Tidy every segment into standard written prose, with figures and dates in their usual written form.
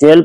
12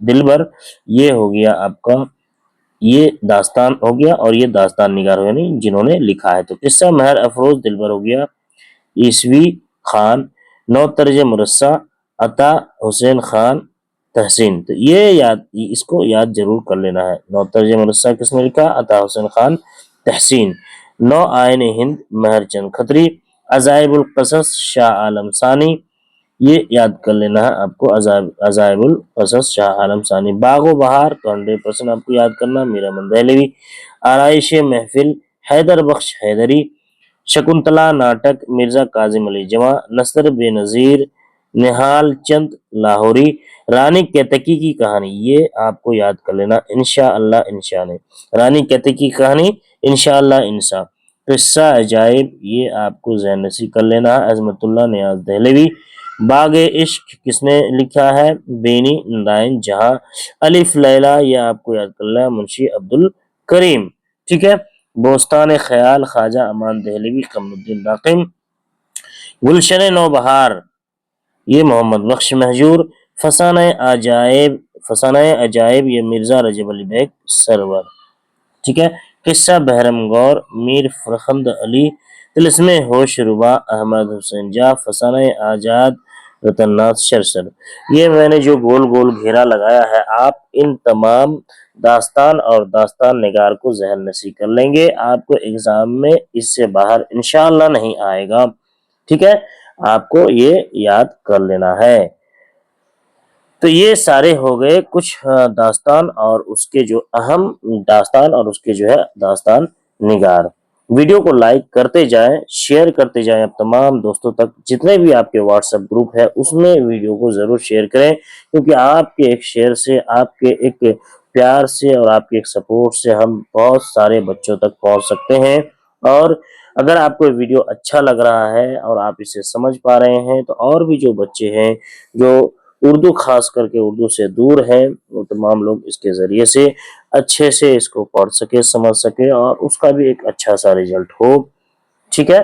دلبر یہ ہو گیا آپ کا، یہ داستان ہو گیا، اور یہ داستان نگار ہو یعنی جنہوں نے لکھا ہے۔ تو قصہ مہر افروز دلبر ہو گیا عیسوی خان، نو طرز مرصع عطا حسین خان تحسین۔ تو یہ یاد، اس کو یاد ضرور کر لینا ہے۔ نو طرز مرصع کس نے لکھا؟ عطا حسین خان تحسین۔ نو آئین ہند مہر چند کھتری۔ عجائب القصص شاہ عالم ثانی، یہ یاد کر لینا ہے آپ کو، عجائب القصص شاہ عالم ثانی۔ باغ و بہار تو 100% آپ کو یاد کرنا، میر احمد دہلوی۔ آرائش محفل حیدر بخش حیدری۔ شکنتلا ناٹک مرزا کاظم علی جمع۔ نثر بے نظیر نہال چند لاہوری۔ رانی کیتکی کی کہانی، یہ آپ کو یاد کر لینا، انشاءاللہ انشاء نے، رانی کیتکی کی کہانی انشاءاللہ انشاء۔ قصہ عجائب، یہ آپ کو ذہن نشین کر لینا ہے، عظمت اللہ نیاز دہلوی۔ باغ عشق کس نے لکھا ہے؟ بینی نارائن جہاں۔ الف لیلا، یہ آپ کو یاد کر لینا ہے، منشی عبد الکریم، ٹھیک ہے۔ بوستان خیال خواجہ امان دہلوی قمر الدین ناقم۔ گلشن نوبہار، یہ محمد بخش مہجور۔ فسانہ عجائب یہ مرزا رجب علی بیگ سرور، ٹھیک ہے۔ قصہ بحرم گور میر فرخند علی۔ طلسم ہوش ربا احمد حسین جاہ۔ فسانہ آزاد رتن ناتھ شرسر۔ یہ میں نے جو گول گول گھیرا لگایا ہے، آپ ان تمام داستان اور داستان نگار کو ذہن نشین کر لیں گے، آپ کو ایگزام میں اس سے باہر انشاءاللہ نہیں آئے گا، ٹھیک ہے۔ آپ کو یہ یاد کر لینا ہے۔ تو یہ سارے ہو گئے کچھ داستان اور اس کے جو اہم داستان اور اس کے جو ہے داستان نگار۔ ویڈیو کو لائک کرتے جائیں، شیئر کرتے جائیں اب تمام دوستوں تک، جتنے بھی آپ کے واٹس ایپ گروپ ہے اس میں ویڈیو کو ضرور شیئر کریں، کیونکہ آپ کے ایک شیئر سے، آپ کے ایک پیار سے اور آپ کے ایک سپورٹ سے ہم بہت سارے بچوں تک پہنچ سکتے ہیں۔ اور اگر آپ کو ویڈیو اچھا لگ رہا ہے اور آپ اسے سمجھ پا رہے ہیں، تو اور بھی جو بچے ہیں جو اردو خاص کر کے اردو سے دور ہیں، وہ تمام لوگ اس کے ذریعے سے اچھے سے اس کو پڑھ سکے، سمجھ سکے اور اس کا بھی ایک اچھا سا رزلٹ ہو، ٹھیک ہے۔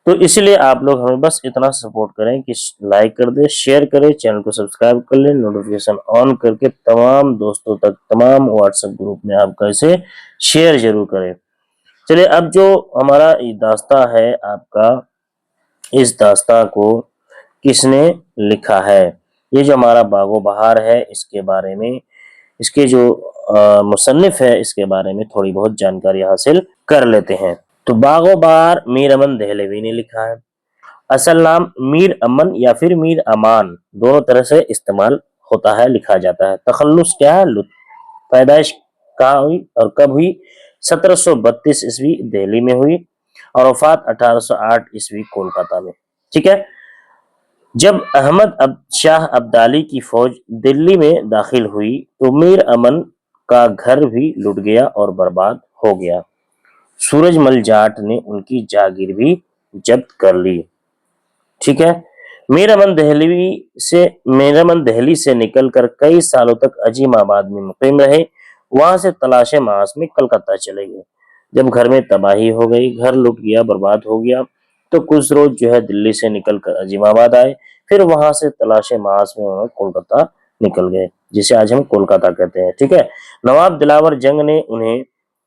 تو اس لیے آپ لوگ ہمیں بس اتنا سپورٹ کریں کہ لائک کر دیں، شیئر کریں، چینل کو سبسکرائب کر لیں، نوٹیفیکیشن آن کر کے تمام دوستوں تک، تمام واٹس ایپ گروپ میں آپ کا اسے شیئر ضرور کریں۔ چلیے اب جو ہمارا داستان ہے آپ کا، اس داستان کو کس نے لکھا ہے؟ یہ جو ہمارا باغ و بہار ہے، اس کے بارے میں، اس کے جو مصنف ہے اس کے بارے میں تھوڑی بہت جانکاری حاصل کر لیتے ہیں۔ تو باغ و بہار میر امن دہلوی نے لکھا ہے۔ اصل نام میر امن یا پھر میر امان، دونوں طرح سے استعمال ہوتا ہے، لکھا جاتا ہے۔ تخلص کیا ہے؟ لطف۔ پیدائش کہاں ہوئی اور کب ہوئی؟ 1732 عیسوی دہلی میں ہوئی، اور وفات 1808 عیسوی کولکاتہ میں، ٹھیک ہے۔ جب احمد شاہ ابدالی کی فوج دلی میں داخل ہوئی تو میر امن کا گھر بھی لٹ گیا اور برباد ہو گیا۔ سورج مل جاٹ نے ان کی جاگیر بھی ضبط کر لی، ٹھیک ہے۔ میر امن دہلی سے نکل کر کئی سالوں تک عظیم آباد میں مقیم رہے، وہاں سے تلاش معاش میں کلکتہ چلے گئے۔ جب گھر میں تباہی ہو گئی، گھر لٹ گیا، برباد ہو گیا، تو کچھ روز جو ہے دلی سے نکل کر عظیم آباد آئے، پھر وہاں سے تلاش معاش میں کولکتہ نکل گئے، جسے آج ہم کولکاتہ کہتے ہیں، ٹھیک ہے۔ نواب دلاور جنگ نے انہیں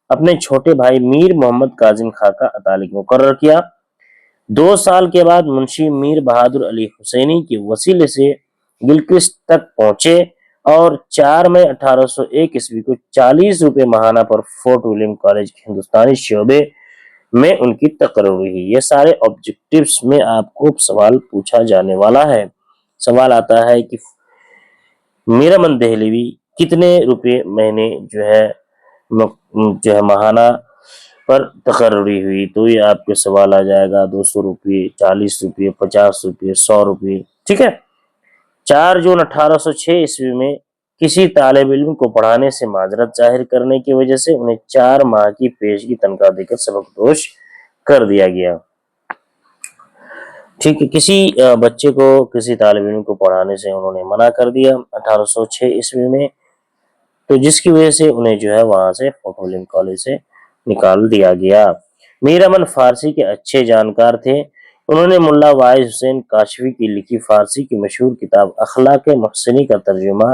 اپنے چھوٹے بھائی میر محمد کاظم خاں کا اطالق مقرر کیا۔ 2 سال کے بعد منشی میر بہادر علی حسینی کے وسیلے سے گلگت تک پہنچے، اور 4 مئی 1801 عیسوی کو 40 روپے ماہانہ پر فورٹ ولیم کالج کے ہندوستانی شعبے میں ان کی تقرری ہوئی۔ یہ سارے آبجیکٹیوز میں آپ کو سوال پوچھا جانے والا ہے۔ سوال آتا ہے کہ میر امن دہلوی کتنے روپے مہینے جو ہے ماہانہ پر تقرری ہوئی؟ تو یہ آپ کے سوال آ جائے گا 200 روپے، 40 روپے، 50 روپے، 100 روپے، ٹھیک ہے۔ 4 جون 1806 عیسوی میں کسی طالب علم کو پڑھانے سے معذرت ظاہر کرنے کی وجہ سے انہیں 4 ماہ کی پیشگی تنخواہ دے کر سبکدوش کر دیا گیا، ٹھیک ہے۔ کسی بچے کو، کسی طالب علم کو پڑھانے سے انہوں نے منع کر دیا 1806 عیسوی میں، تو جس کی وجہ سے انہیں جو ہے وہاں سے فورٹ ولیم کالج سے نکال دیا گیا۔ میر امن فارسی کے اچھے جانکار تھے، انہوں نے ملا واعظ حسین کاشفی کی لکھی فارسی کی مشہور کتاب اخلاق محسنی کا ترجمہ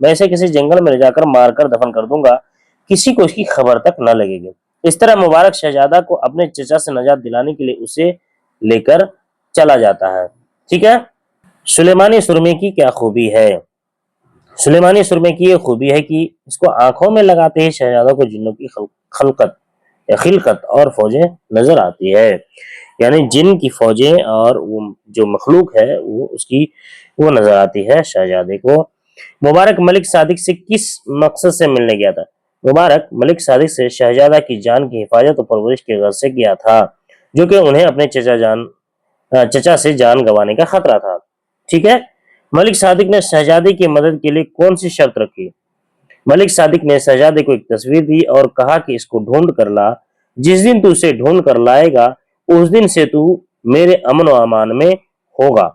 میں اسے کسی جنگل میں لے جا کر مار کر دفن کر دوں گا، کسی کو اس کی خبر تک نہ لگے گی۔ اس طرح مبارک شہزادہ کو اپنے چچا سے نجات دلانے کے لیے اسے لے کر چلا جاتا ہے۔ ٹھیک ہے، سلیمانی سرمے کی کیا خوبی ہے؟ سلیمانی سرمے کی یہ خوبی ہے کہ اس کو آنکھوں میں لگاتے ہی شہزادوں کو جنوں کی خلقت اور فوجیں نظر آتی ہے، یعنی جن کی فوجیں اور وہ جو مخلوق ہے وہ نظر آتی ہے شہزادے کو۔ مبارک ملک صادق سے کس مقصد سے ملنے گیا تھا؟ مبارک ملک صادق سے شہزادہ کی جان کی حفاظت اور پرورش کے غرض سے گیا تھا، جو کہ انہیں اپنے چچا سے جان گنوانے کا خطرہ تھا۔ ٹھیک ہے، ملک صادق نے شہزادے کی مدد کے لیے کون سی شرط رکھی؟ ملک صادق نے شہزادے کو ایک تصویر دی اور کہا کہ اس کو ڈھونڈ کر لا، جس دن تو اسے ڈھونڈ کر لائے گا اس دن سے تو میرے امن و امان میں ہوگا۔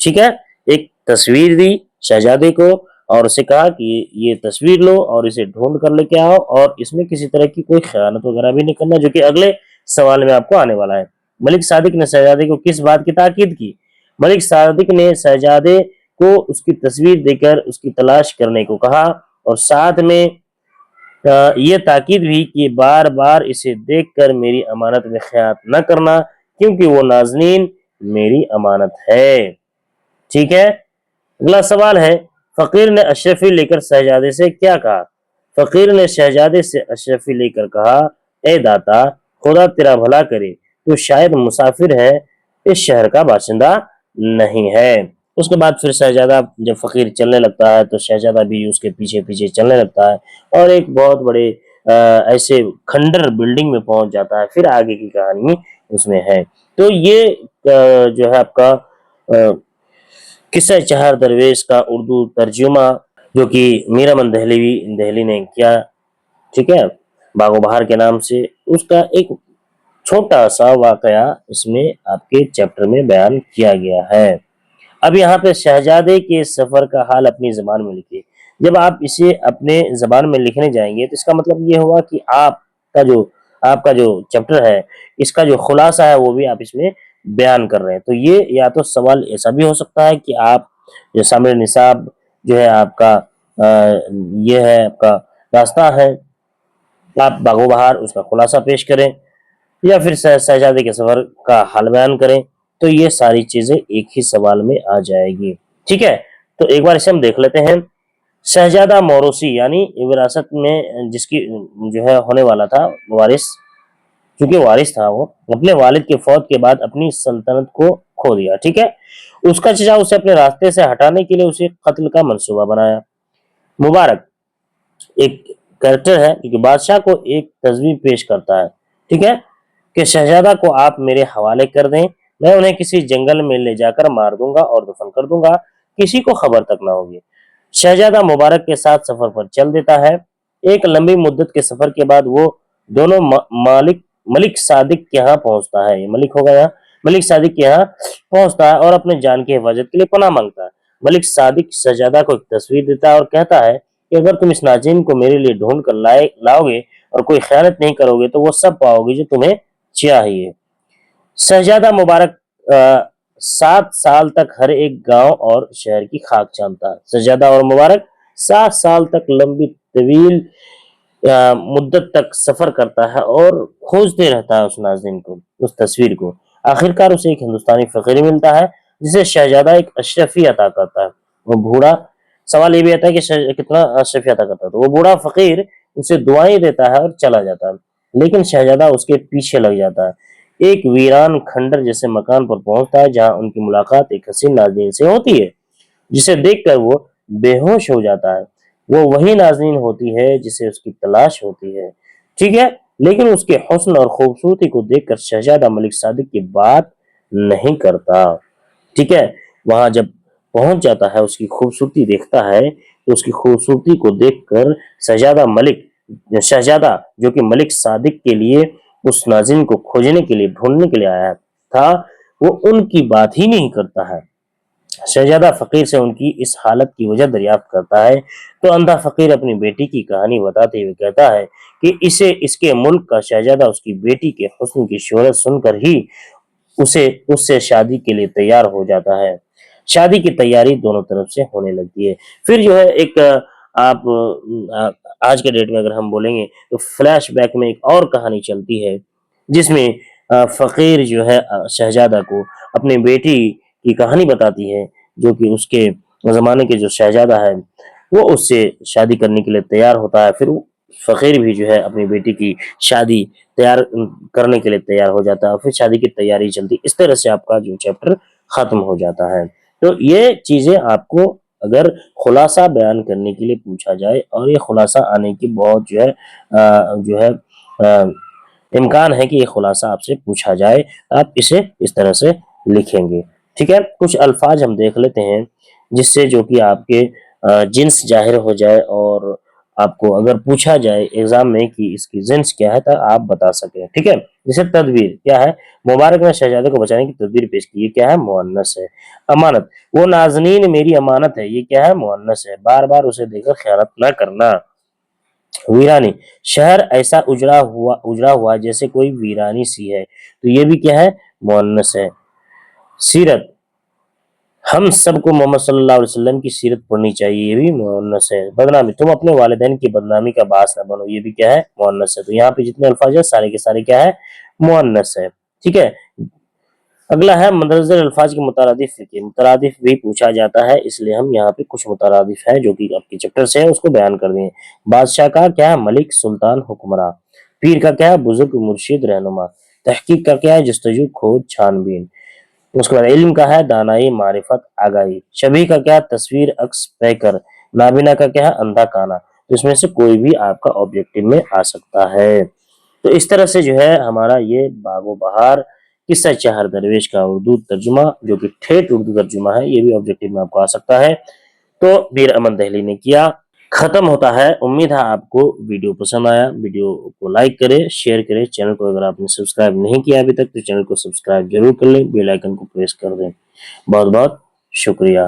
ٹھیک ہے، ایک تصویر دی شہزادے کو اور اسے کہا کہ یہ تصویر لو اور اسے ڈھونڈ کر لے کے آؤ، اور اس میں کسی طرح کی کوئی خیانت وغیرہ بھی نہیں کرنا، جو کہ اگلے سوال میں آپ کو آنے والا ہے۔ ملک صادق نے شہزادے کو کس بات کی تاکید کی؟ ملک صادق نے شہزادے کو اس کی تصویر دے کر اس کی تلاش کرنے کو کہا، اور ساتھ میں یہ تاکید بھی کہ بار بار اسے دیکھ کر میری امانت میں خیانت نہ کرنا، کیونکہ وہ نازنین میری امانت ہے۔ ٹھیک ہے، اگلا سوال ہے، فقیر نے اشرفی لے کر شہزادے سے کیا کہا؟ فقیر نے شہزادے سے اشرفی لے کر کہا، اے داتا، خدا تیرا بھلا کرے، تو شاید مسافر ہے، اس شہر کا باشندہ نہیں ہے۔ اس کے بعد پھر شہزادہ جب فقیر چلنے لگتا ہے تو شہزادہ بھی اس کے پیچھے پیچھے چلنے لگتا ہے اور ایک بہت بڑے ایسے کھنڈر بلڈنگ میں پہنچ جاتا ہے۔ پھر آگے کی کہانی اس میں ہے۔ تو یہ جو ہے آپ کا قصہ چہار درویش کا اردو ترجمہ جو کہ میرا من دہلی نے کیا، ٹھیک ہے، باغ و بہار کے نام سے، اس کا ایک چھوٹا سا واقعہ اس میں آپ کے چیپٹر میں بیان کیا گیا ہے۔ اب یہاں پہ شہزادے کے سفر کا حال اپنی زبان میں لکھیے۔ جب آپ اسے اپنے زبان میں لکھنے جائیں گے تو اس کا مطلب یہ ہوگا کہ آپ کا جو چیپٹر ہے اس کا جو خلاصہ ہے وہ بھی آپ اس میں بیان کر رہے ہیں۔ تو یہ یا تو سوال ایسا بھی ہو سکتا ہے کہ آپ جو سامر نصاب جو ہے آپ کا یہ ہے آپ کا راستہ ہے، آپ باغ و بہار اس کا خلاصہ پیش کریں، یا پھر شہزادے کے سفر کا حال بیان کریں، تو یہ ساری چیزیں ایک ہی سوال میں آ جائے گی۔ ٹھیک ہے، تو ایک بار اسے ہم دیکھ لیتے ہیں۔ شہزادہ موروثی یعنی وراثت میں جس کی جو ہے ہونے والا تھا وارث، چونکہ وارث تھا، وہ اپنے والد کے فوت کے بعد اپنی سلطنت کو کھو دیا۔ ٹھیک ہے، اس کا چچا اسے اپنے راستے سے ہٹانے کے لیے اسے قتل کا منصوبہ بنایا۔ مبارک ایک کریکٹر ہے کیونکہ بادشاہ کو ایک تصویر پیش کرتا ہے، ٹھیک ہے، کہ شہزادہ کو آپ میرے حوالے کر دیں، میں انہیں کسی جنگل میں لے جا کر مار دوں گا اور دفن کر دوں گا، کسی کو خبر تک نہ ہوگی۔ شہزادہ مبارک کے ساتھ سفر پر چل دیتا ہے۔ ایک لمبی مدت کے سفر کے بعد وہ دونوں ملک صادق کے ہاں پہنچتا ہے، یہ ملک ہوگا یہاں، ملک صادق کے یہاں پہنچتا ہے اور اپنے جان کی حفاظت کے لیے پناہ مانگتا ہے۔ ملک صادق شہزادہ کو ایک تصویر دیتا ہے اور کہتا ہے کہ اگر تم اس ناظرین کو میرے لیے ڈھونڈ کر لاؤ گے اور کوئی خیانت نہیں کرو گے تو وہ سب پاؤ گے جو تمہیں چاہیے۔ شہزادہ مبارک 7 سال تک ہر ایک گاؤں اور شہر کی خاک چانتا ہے۔ شہزادہ اور مبارک 7 سال تک لمبی طویل مدت تک سفر کرتا ہے اور کھوجتے رہتا ہے اس ناظرین کو، اس تصویر کو۔ آخرکار اسے ایک ہندوستانی فقیر ملتا ہے جسے شہزادہ ایک اشرفی عطا کرتا ہے۔ وہ بوڑھا، سوال یہ بھی آتا ہے کہ کتنا اشرفی عطا کرتا ہے، تو وہ بوڑھا فقیر اسے دعائیں دیتا ہے اور چلا جاتا ہے، لیکن شہزادہ اس کے پیچھے لگ جاتا ہے۔ ایک ویران کھنڈر جیسے مکان پر پہنچتا ہے جہاں ان کی ملاقات ایک حسین ناظرین سے ہوتی ہے جسے دیکھ کر وہ بے ہوش ہو جاتا ہے۔ وہ وہی ناظرین ہوتی ہے جسے اس کی تلاش ہوتی ہے، ٹھیک ہے، لیکن اس کے حسن اور خوبصورتی کو دیکھ کر شہزادہ ملک صادق کی بات نہیں کرتا، ٹھیک ہے۔ وہاں جب پہنچ جاتا ہے، اس کی خوبصورتی دیکھتا ہے تو اس کی خوبصورتی کو دیکھ کر شہزادہ جو کہ ملک صادق کے لیے اس ناظرین کو کھوجنے کے لیے ڈھونڈنے کے لیے آیا تھا، وہ ان کی بات ہی نہیں کرتا ہے۔ شہزادہ فقیر سے ان کی اس حالت کی وجہ دریافت کرتا ہے تو اندھا فقیر اپنی بیٹی کی کہانی بتاتے ہوئے کہتا ہے کہ اس کے ملک کا شہزادہ اس کی بیٹی کے حسن کی شہرت سن کر ہی اس سے شادی کے لیے تیار ہو جاتا ہے۔ شادی کی تیاری دونوں طرف سے ہونے لگتی ہے۔ پھر جو ہے ایک آپ آج کے ڈیٹ میں اگر ہم بولیں گے تو فلیش بیک میں ایک اور کہانی چلتی ہے، جس میں فقیر جو ہے شہزادہ کو اپنی بیٹی کی کہانی بتاتی ہے، جو کہ اس کے زمانے کے جو شہزادہ ہے وہ اس سے شادی کرنے کے لیے تیار ہوتا ہے۔ پھر فقیر بھی جو ہے اپنی بیٹی کی شادی تیار کرنے کے لیے تیار ہو جاتا ہے، اور پھر شادی کی تیاری چلتی، اس طرح سے آپ کا جو چیپٹر ختم ہو جاتا ہے۔ تو یہ چیزیں آپ کو اگر خلاصہ بیان کرنے کے لیے پوچھا جائے، اور یہ خلاصہ آنے کی بہت جو ہے امکان ہے کہ یہ خلاصہ آپ سے پوچھا جائے، آپ اسے اس طرح سے لکھیں گے۔ ٹھیک ہے، کچھ الفاظ ہم دیکھ لیتے ہیں جس سے جو کہ آپ کے جنس ظاہر ہو جائے، اور آپ کو اگر پوچھا جائے ایگزام میں کہ اس کی جنس کیا ہے تو آپ بتا سکیں۔ ٹھیک ہے، جیسے تدبیر کیا ہے، مبارک نے شہزادے کو بچانے کی تدبیر پیش کی، یہ کیا ہے، مؤنث ہے۔ امانت، وہ نازنین میری امانت ہے، یہ کیا ہے، مؤنث ہے، بار بار اسے دے کر خیانت نہ کرنا۔ ویرانی، شہر ایسا اجڑا ہوا جیسے کوئی ویرانی سی ہے، تو یہ بھی کیا ہے، مؤنث ہے۔ سیرت، ہم سب کو محمد صلی اللہ علیہ وسلم کی سیرت پڑھنی چاہیے، یہ بھی مؤنث ہے۔ بدنامی، تم اپنے والدین کی بدنامی کا باعث نہ بنو، یہ بھی کیا ہے، مؤنث ہے۔ تو یہاں پہ جتنے الفاظ ہیں سارے کے سارے کیا ہے، مؤنث ہے۔ ٹھیک ہے، اگلا ہے مندرجہ الفاظ کے مترادف لکھیں۔ مترادف بھی پوچھا جاتا ہے، اس لیے ہم یہاں پہ کچھ مترادف ہے جو کہ آپ کے چیپٹر سے ہے اس کو بیان کر دیں۔ بادشاہ کا کیا ہے، ملک، سلطان، حکمراں۔ پیر کا کیا ہے، بزرگ، مرشد، رہنما۔ تحقیق کا کیا ہے، جستجو، کھوج، چھان بین۔ اس کے بعد علم کا ہے، دانائی، معرفت، آگاہی۔ شبیہ کا کیا ہے، تصویر، عکس، پیکر۔ نابینا کا کیا ہے، اندھا کانا۔ تو اس میں سے کوئی بھی آپ کا آبجیکٹو میں آ سکتا ہے۔ تو اس طرح سے جو ہے ہمارا یہ باغ و بہار قصہ چہر درویش کا اردو ترجمہ، جو کہ ٹھیٹ اردو ترجمہ ہے، یہ بھی آبجیکٹو میں آپ کو آ سکتا ہے، تو میر امن دہلی نے کیا، ختم ہوتا ہے۔ امید ہے آپ کو ویڈیو پسند آیا، ویڈیو کو لائک کریں، شیئر کریں، چینل کو اگر آپ نے سبسکرائب نہیں کیا ابھی تک تو چینل کو سبسکرائب ضرور کر لیں، بیل آئیکن کو پریس کر دیں۔ بہت بہت شکریہ۔